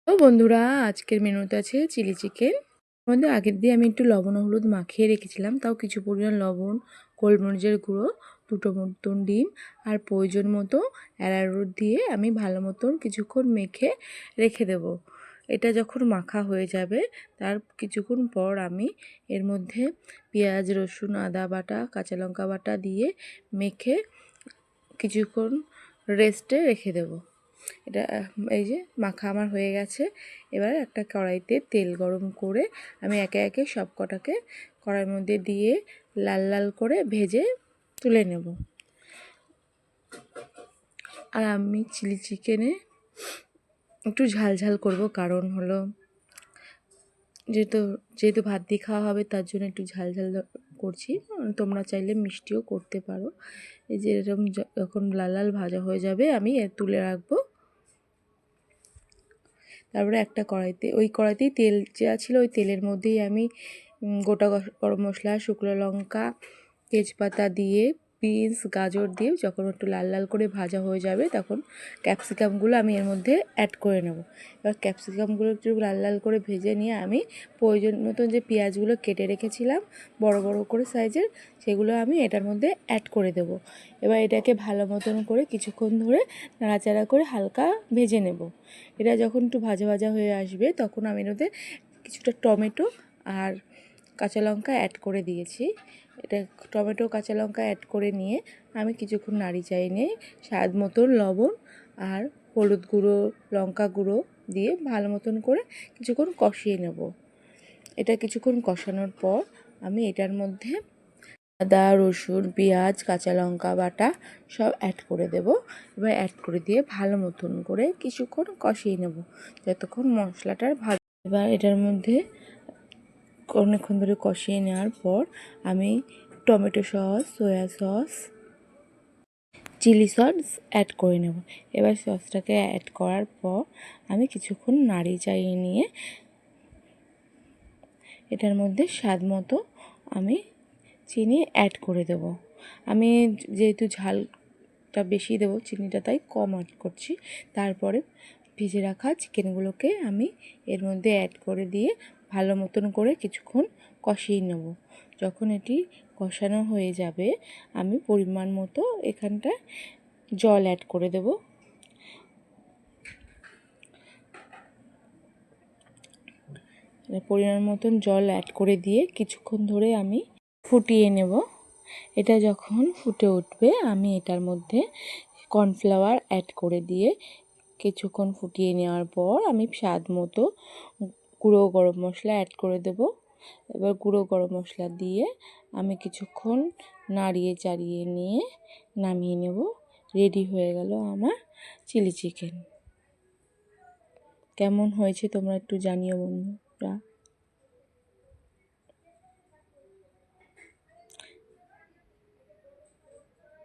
তো বন্ধুরা, আজকের মেনুতে আছে চিলি চিকেন। আমাদের আগের দিয়ে আমি একটু লবণ হলুদ মাখিয়ে রেখেছিলাম, তাও কিছু পরিমাণ লবণ, গোলমরিচের গুঁড়ো, দুটো মতন ডিম আর প্রয়োজন মতো অ্যারারুট দিয়ে আমি ভালো মতন কিছুক্ষণ মেখে রেখে দেব। এটা যখন মাখা হয়ে যাবে তার কিছুক্ষণ পর আমি এর মধ্যে পেঁয়াজ, রসুন, আদা বাটা, কাঁচা লঙ্কা বাটা দিয়ে মেখে কিছুক্ষণ রেস্টে রেখে দেবো। এটা এই যে মাখা আমার হয়ে গেছে। এবার একটা কড়াইতে তেল গরম করে আমি একে একে সব কটাকে কড়াইয়ের মধ্যে দিয়ে লাল লাল করে ভেজে তুলে নেব। আর আমি চিলি চিকেনে একটু ঝাল ঝাল করব, কারণ হলো যেহেতু যেহেতু ভাত দিয়ে খাওয়া হবে তার জন্য একটু ঝাল ঝাল করছি। তোমরা চাইলে মিষ্টিও করতে পারো। এই যে এরকম যখন লাল লাল ভাজা হয়ে যাবে আমি তুলে রাখবো। তারপরে একটা কড়াইতে, ওই কড়াইতেই তেল যা ছিল ওই তেলের মধ্যেই আমি গোটা গরম মশলা, শুকনো লঙ্কা, তেজপাতা দিয়ে বিনস, গাজর দিয়ে যখন একটু লাল লাল করে ভাজা হয়ে যাবে তখন ক্যাপসিকামগুলো আমি এর মধ্যে অ্যাড করে নেব। এবার ক্যাপসিকামগুলো একটু লাল লাল করে ভেজে নিয়ে আমি প্রয়োজন মতন যে পেঁয়াজগুলো কেটে রেখেছিলাম বড় বড় করে সাইজের, সেগুলো আমি এটার মধ্যে অ্যাড করে দেব। এবার এটাকে ভালো মতন করে কিছুক্ষণ ধরে নাড়াচাড়া করে হালকা ভেজে নেব। এটা যখন একটু ভাজা ভাজা হয়ে আসবে তখন আমি এর মধ্যে কিছুটা টমেটো আর কাঁচা লঙ্কা অ্যাড করে দিয়েছি। এটা টমেটো কাঁচা লঙ্কা অ্যাড করে নিয়ে আমি কিছুক্ষণ নাড়ি চাড়িয়ে নিয়ে স্বাদ মতন লবণ আর হলুদ গুঁড়ো, লঙ্কা গুঁড়ো দিয়ে ভালো মতন করে কিছুক্ষণ কষিয়ে নেব। এটা কিছুক্ষণ কষানোর পর আমি এটার মধ্যে আদা, রসুন, পেঁয়াজ, কাঁচা লঙ্কা বাটা সব অ্যাড করে দেব। এবার অ্যাড করে দিয়ে ভালো মতন করে কিছুক্ষণ কষিয়ে নেব যতক্ষণ মশলাটার ভালো। এবার এটার মধ্যে অনেকক্ষণ ধরে কষিয়ে নেওয়ার পর আমি tomato sauce, soya sauce, chilli sauce add করে নেব। এবার সসটাকে অ্যাড করার পর আমি কিছুক্ষণ নাড়িয়ে চাড়িয়ে নিয়ে এটার মধ্যে স্বাদ মতো আমি চিনি অ্যাড করে দেব। আমি যেহেতু ঝালটা বেশি দেব, চিনিটা তাই কম অ্যাড করছি। তারপরে ভেজে রাখা চিকেনগুলোকে আমি এর মধ্যে অ্যাড করে দিয়ে ভালো মতন করে কিছুক্ষণ কষিয়ে নেব। যখন এটি কষানো হয়ে যাবে আমি পরিমাণ মতো এখানটায় জল অ্যাড করে দেব। পরিমাণ মতন জল অ্যাড করে দিয়ে কিছুক্ষণ ধরে আমি ফুটিয়ে নেব। এটা যখন ফুটে উঠবে আমি এটার মধ্যে কর্নফ্লাওয়ার অ্যাড করে দিয়ে কিছুক্ষণ ফুটিয়ে নেওয়ার পর আমি স্বাদ মতো গুঁড়ো গরম মশলা অ্যাড করে দেব। এবার গুঁড়ো গরম মশলা দিয়ে আমি কিছুক্ষণ নাড়িয়ে চাড়িয়ে নিয়ে নামিয়ে নেব। রেডি হয়ে গেল আমার চিলি চিকেন। কেমন হয়েছে তোমরা একটু জানিও বন্ধুরা।